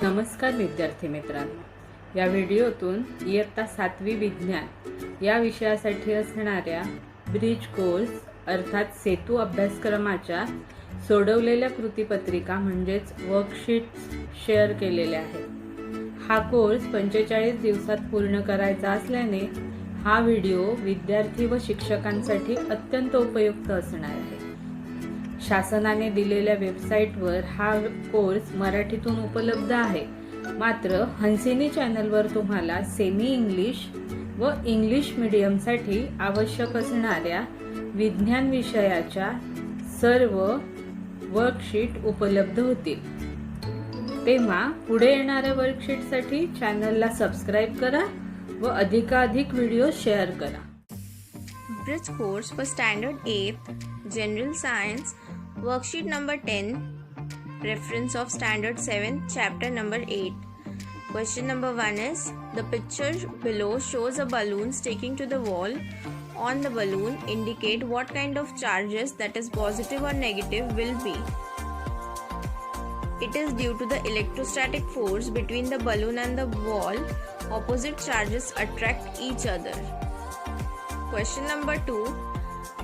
नमस्कार विद्यार्थी मित्रांनो, या व्हिडिओतून इयत्ता 7वी विज्ञान या विषयासाठी असणाऱ्या ब्रिज कोर्स अर्थात सेतू अभ्यासक्रमाच्या सोडवलेल्या कृतीपत्रिका म्हणजेच वर्कशीट्स शेअर केलेल्या आहेत। हा कोर्स 45 दिवसात पूर्ण करायचा असल्याने हा व्हिडिओ विद्यार्थी व शिक्षकांसाठी अत्यंत उपयुक्त असणार आहे। शासनाने दिलेल्या वेबसाईटवर हा कोर्स मराठीतून उपलब्ध आहे। मात्र हंसिनी चॅनलवर तुम्हाला सेमी इंग्लिश व इंग्लिश मीडियमसाठी आवश्यक असणाऱ्या विज्ञान विषयाच्या सर्व वर्कशीट उपलब्ध होतील। तेव्हा पुढे येणाऱ्या वर्कशीटसाठी चॅनलला सबस्क्राइब करा व अधिकाधिक व्हिडिओ शेअर करा। Bridge course for Standard 8th General Science Worksheet number 10 Reference of Standard 7 Chapter number 8 Question number 1 is the picture below shows a balloon sticking to the wall. On the balloon indicate what kind of charges, that is positive or negative, will be. It is due to the electrostatic force between the balloon and the wall. Opposite charges attract each other. Question number 2.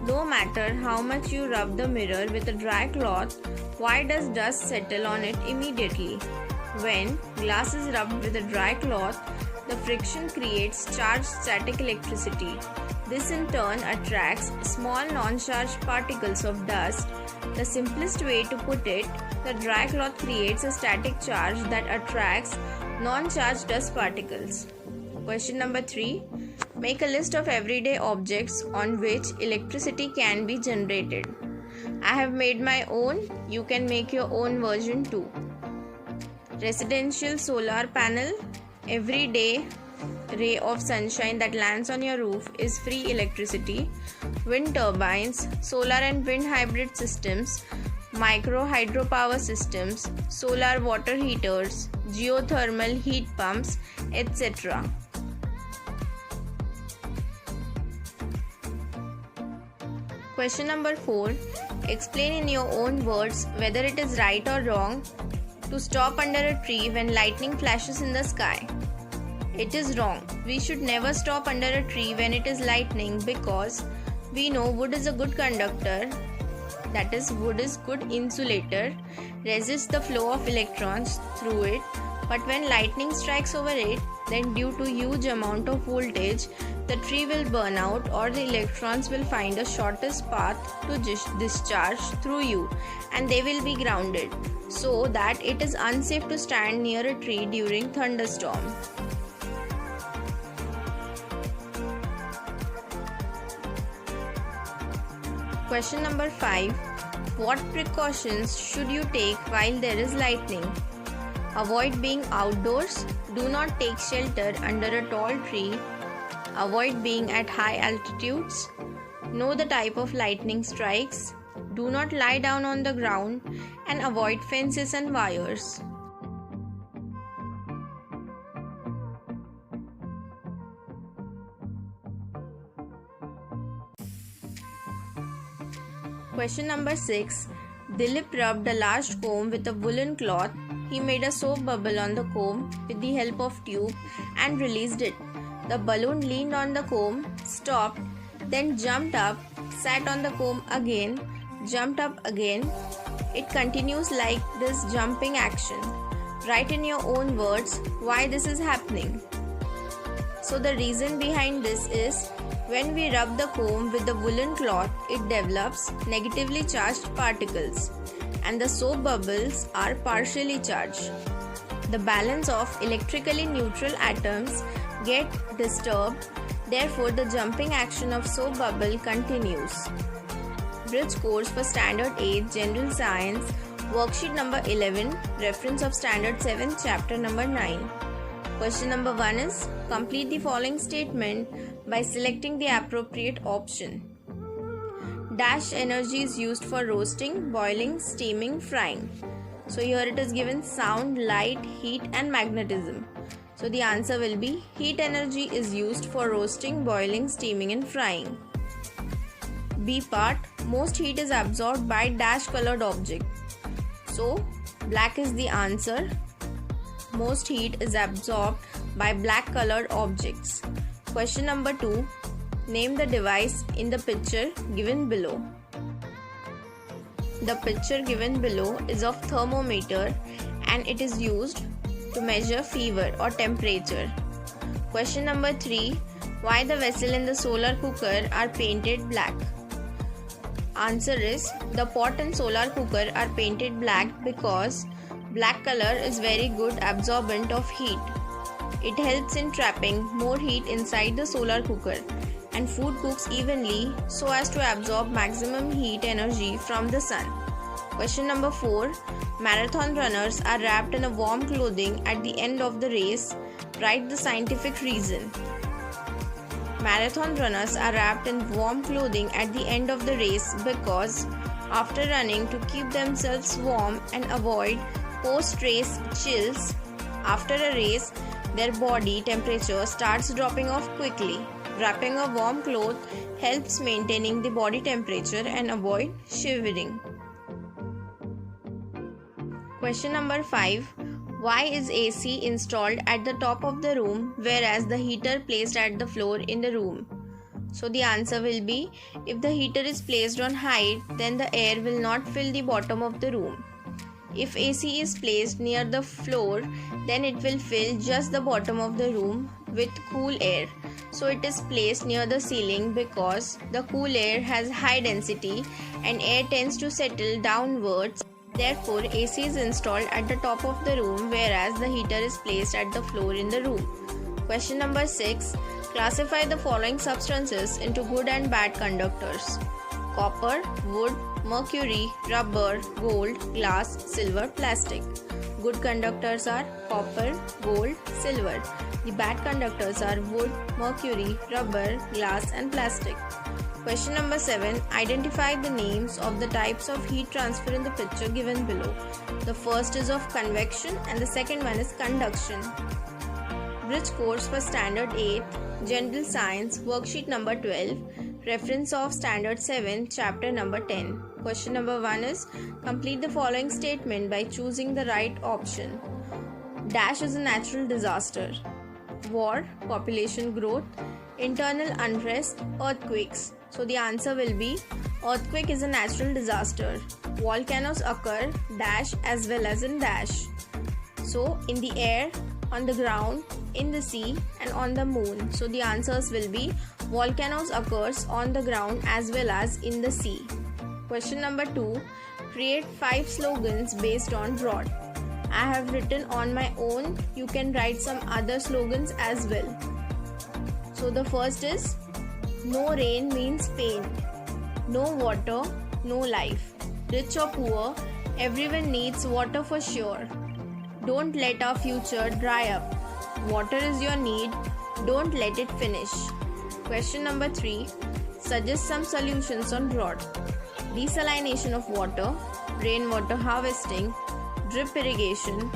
No matter how much you rub the mirror with a dry cloth, why does dust settle on it immediately? When glass is rubbed with a dry cloth, the friction creates charged static electricity. This in turn attracts small non-charged particles of dust. The simplest way to put it, the dry cloth creates a static charge that attracts non-charged dust particles. Question number 3. Make a list of everyday objects on which electricity can be generated. I have made my own. You can make your own version too. Residential solar panel. Every day ray of sunshine that lands on your roof is free electricity. Wind turbines, solar and wind hybrid systems, micro hydropower systems, solar water heaters, geothermal heat pumps, etc. Question number 4. Explain in your own words whether it is right or wrong to stop under a tree when lightning flashes in the sky. It is wrong. We should never stop under a tree when it is lightning because we know wood is a good conductor, that is, wood is good insulator, resists the flow of electrons through it. But when lightning strikes over it, then due to huge amount of voltage, the tree will burn out or the electrons will find a shortest path to discharge through you and they will be grounded, so that it is unsafe to stand near a tree during thunderstorm. Question number 5. What precautions should you take while there is lightning? Avoid being outdoors. Do not take shelter under a tall tree. Avoid being at high altitudes. Know the type of lightning strikes. Do not lie down on the ground and avoid fences and wires. Question number 6. Dilip rubbed a large comb with a woolen cloth. He made a soap bubble on the comb with the help of tube and released it. The balloon leaned on the comb, stopped, then jumped up, sat on the comb again, jumped up again. It continues like this jumping action. Write in your own words why this is happening. So the reason behind this is when we rub the comb with the woolen cloth, it develops negatively charged particles and the soap bubbles are partially charged. The balance of electrically neutral atoms get disturbed, therefore the jumping action of soap bubble continues. Bridge course for Standard 8 General Science Worksheet number 11 Reference of Standard 7 Chapter number 9 Question number 1 is complete the following statement by selecting the appropriate option. Dash energy is used for roasting, boiling, steaming, frying. So here it is given sound, light, heat and magnetism. So the answer will be heat energy is used for roasting, boiling, steaming and frying. B part, most heat is absorbed by dash colored object. So black is the answer. most heat is absorbed by black colored objects? Question number 2. Name the device in the picture given below. The picture given below is of thermometer and it is used to measure fever or temperature. Question number 3. Why the vessel in the solar cooker are painted black? Answer is, the pot and solar cooker are painted black because black color is very good absorbent of heat. It helps in trapping more heat inside the solar cooker, and food cooks evenly so as to absorb maximum heat energy from the sun. Question number 4. Marathon runners are wrapped in a warm clothing at the end of the race. Write the scientific reason. Marathon runners are wrapped in warm clothing at the end of the race because after running to keep themselves warm and avoid post-race chills, after a race, their body temperature starts dropping off quickly. Wrapping a warm cloth helps maintaining the body temperature and avoid shivering. Question number 5. Why is AC installed at the top of the room whereas the heater placed at the floor in the room? So the answer will be, if the heater is placed on height, then the air will not fill the bottom of the room. If AC is placed near the floor, then it will fill just the bottom of the room with cool air. So it is placed near the ceiling because the cool air has high density and air tends to settle downwards. Therefore, AC is installed at the top of the room whereas the heater is placed at the floor in the room. Question number 6. Classify the following substances into good and bad conductors. Copper, wood, mercury, rubber, gold, glass, silver, plastic. Good conductors are copper, gold, silver. The bad conductors are wood, mercury, rubber, glass and plastic. Question number 7. Identify the names of the types of heat transfer in the picture given below. The first is of convection and the second one is conduction. Bridge course for Standard 8, General Science, worksheet number 12, reference of Standard 7, chapter number 10. Question number 1 is, complete the following statement by choosing the right option. Dash is a natural disaster. War, population growth, internal unrest, earthquakes. So the answer will be, earthquake is a natural disaster. Volcanoes occur dash as well as in dash. So in the air, on the ground, in the sea and on the moon. So the answers will be, volcanoes occurs on the ground as well as in the sea. Question number 2. Create 5 slogans based on drought. I have written on my own. You can write some other slogans as well. So the first is, no rain means pain. No water, no life. Rich or poor, everyone needs water for sure. Don't let our future dry up. Water is your need. Don't let it finish. Question number 3. Suggest some solutions on drought. Desalination of water, rainwater harvesting, drip irrigation,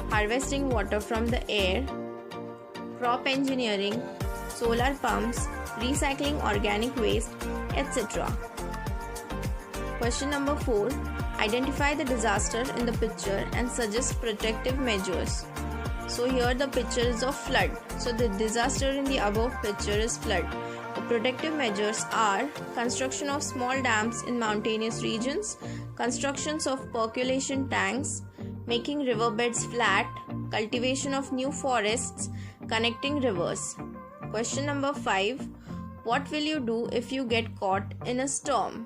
harvesting water from the air, crop engineering, solar pumps, recycling organic waste, etc. Question number 4. Identify the disaster in the picture and suggest protective measures. So here the picture is of flood. So the disaster in the above picture is flood. The protective measures are construction of small dams in mountainous regions, constructions of percolation tanks, making riverbeds flat, cultivation of new forests, connecting rivers. Question number 5. What will you do if you get caught in a storm?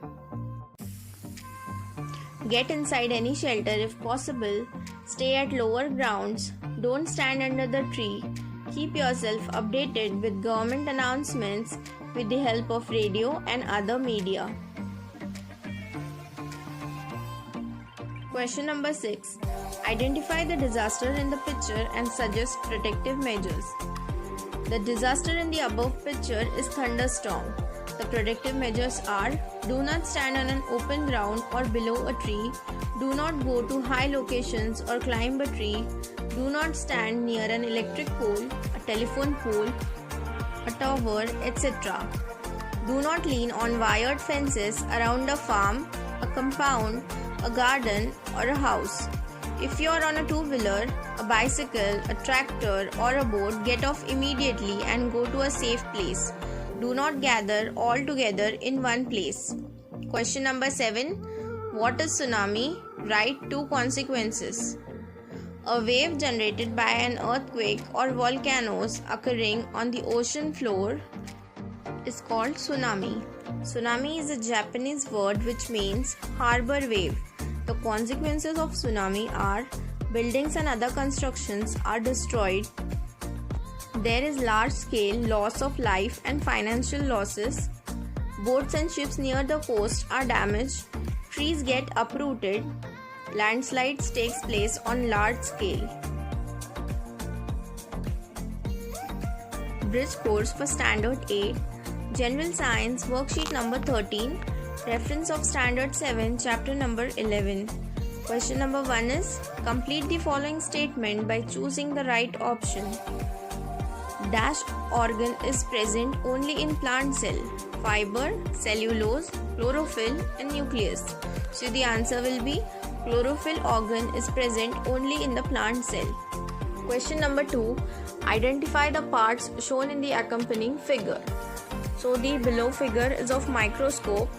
Get inside any shelter if possible. Stay at lower grounds. Don't stand under the tree. Keep yourself updated with government announcements with the help of radio and other media. Question number 6. Identify the disaster in the picture and suggest protective measures. The disaster in the above picture is thunderstorm. The protective measures are: do not stand on an open ground or below a tree, do not go to high locations or climb a tree, do not stand near an electric pole, a telephone pole, a tower, etc. Do not lean on wired fences around a farm, a compound, a garden or a house. If you are on a two-wheeler, a bicycle, a tractor, or a boat, get off immediately and go to a safe place. Do not gather all together in one place. Question number 7. What is tsunami? Write 2 consequences. A wave generated by an earthquake or volcanoes occurring on the ocean floor is called tsunami. Tsunami is a Japanese word which means harbor wave. The consequences of tsunami are buildings and other constructions are destroyed. There is large scale loss of life and financial losses. Boats and ships near the coast are damaged. Trees get uprooted. Landslides takes place on large scale. Bridge course for Standard 8. General Science Worksheet number 13. Reference of Standard 7, Chapter number 11. Question number 1 is, complete the following statement by choosing the right option. Dash organ is present only in plant cell. Fiber, cellulose, chlorophyll and nucleus. So the answer will be chlorophyll organ is present only in the plant cell. Question number 2. Identify the parts shown in the accompanying figure. So the below figure is of microscope.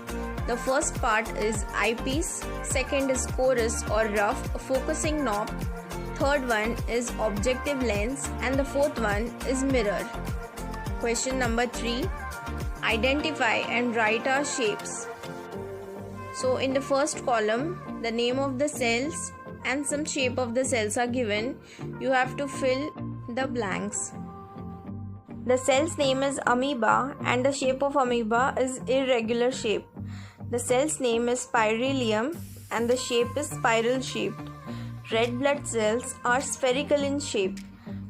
The first part is eyepiece, second is chorus or rough focusing knob, third one is objective lens and the fourth one is mirror. Question number 3. Identify and write our shapes. So in the first column, the name of the cells and some shape of the cells are given. You have to fill the blanks. The cell's name is amoeba and the shape of amoeba is irregular shape. The cell's name is spiralium and the shape is spiral shaped. Red blood cells are spherical in shape.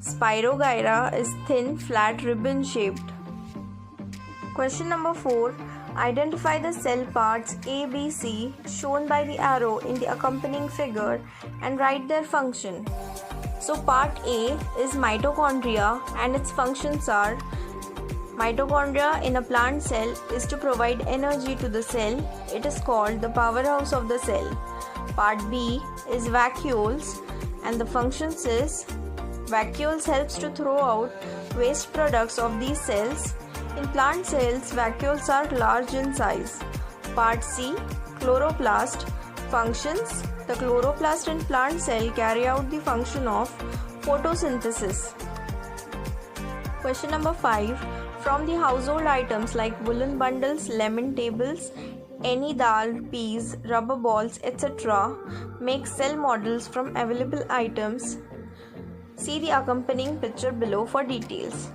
Spirogyra is thin, flat, ribbon shaped. Question number 4. Identify the cell parts A, B, C shown by the arrow in the accompanying figure and write their function. So part A is mitochondria and its functions are: mitochondria in a plant cell is to provide energy to the cell. It is called the powerhouse of the cell. Part B is vacuoles and the functions is: vacuoles helps to throw out waste products of these cells. In plant cells, vacuoles are large in size. Part C, chloroplast. Functions: the chloroplast in plant cell carry out the function of photosynthesis. Question number 5. From the household items like woolen bundles, lemon tables, any dal, peas, rubber balls, etc., make cell models from available items. See the accompanying picture below for details.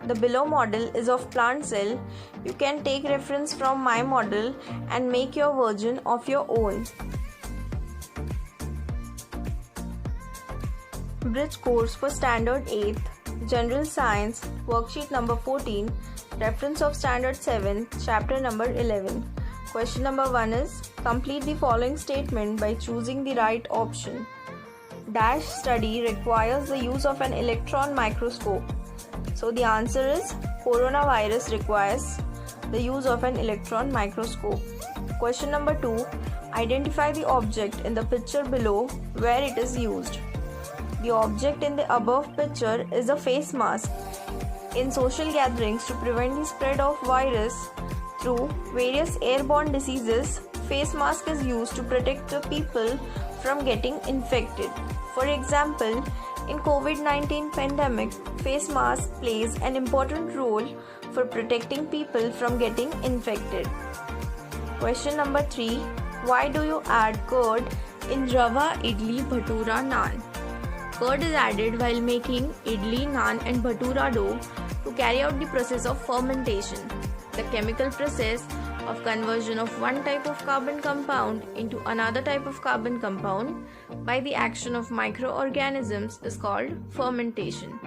The below model is of plant cell. You can take reference from my model and make your version of your own. Bridge course for Standard 8th, General Science, Worksheet number 14, Reference of Standard 7, Chapter number 11. Question number 1 is, complete the following statement by choosing the right option. Dash study requires the use of an electron microscope. So the answer is, coronavirus requires the use of an electron microscope. Question number 2, identify the object in the picture below where it is used. The object in the above picture is a face mask. In social gatherings to prevent the spread of virus through various airborne diseases, face mask is used to protect the people from getting infected. For example, in COVID-19 pandemic, face mask plays an important role for protecting people from getting infected. Question number 3. Why do you add curd in Rava Idli Bhatura Naan? Curd is added while making idli, naan and bhatura dough to carry out the process of fermentation. The chemical process of conversion of one type of carbon compound into another type of carbon compound by the action of microorganisms is called fermentation.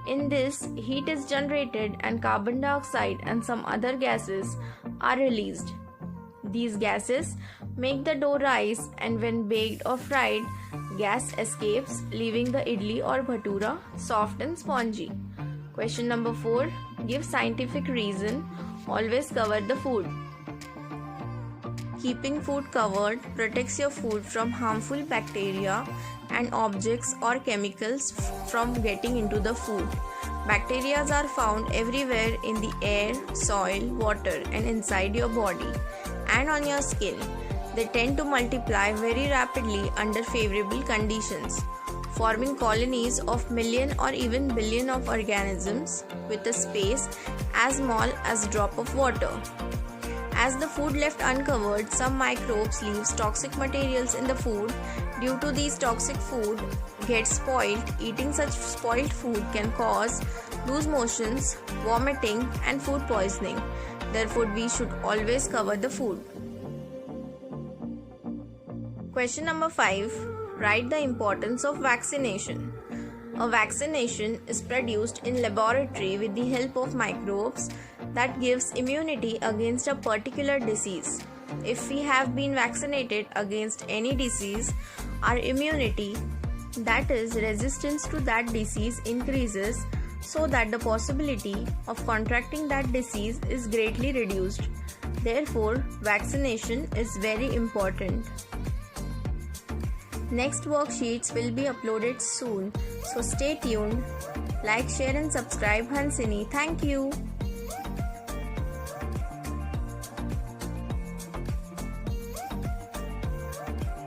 In this, heat is generated and carbon dioxide and some other gases are released. These gases make the dough rise, and when baked or fried, gas escapes, leaving the idli or bhatura soft and spongy. Question number 4. Give scientific reason. Always cover the food. Keeping food covered protects your food from harmful bacteria and objects or chemicals from getting into the food. Bacteria are found everywhere in the air, soil, water, and inside your body and on your skin. They tend to multiply very rapidly under favorable conditions, forming colonies of million or even billion of organisms with a space as small as a drop of water. As the food left uncovered, some microbes leave toxic materials in the food. Due to these toxic food gets spoiled, eating such spoiled food can cause loose motions, vomiting, and food poisoning. Therefore, we should always cover the food. Question number 5. Write the importance of vaccination. A vaccination is produced in laboratory with the help of microbes that gives immunity against a particular disease. If we have been vaccinated against any disease, our immunity, that is resistance to that disease, increases so that the possibility of contracting that disease is greatly reduced. Therefore, vaccination is very important. Next worksheets will be uploaded soon, so stay tuned. Like, share and subscribe Hansini. Thank you.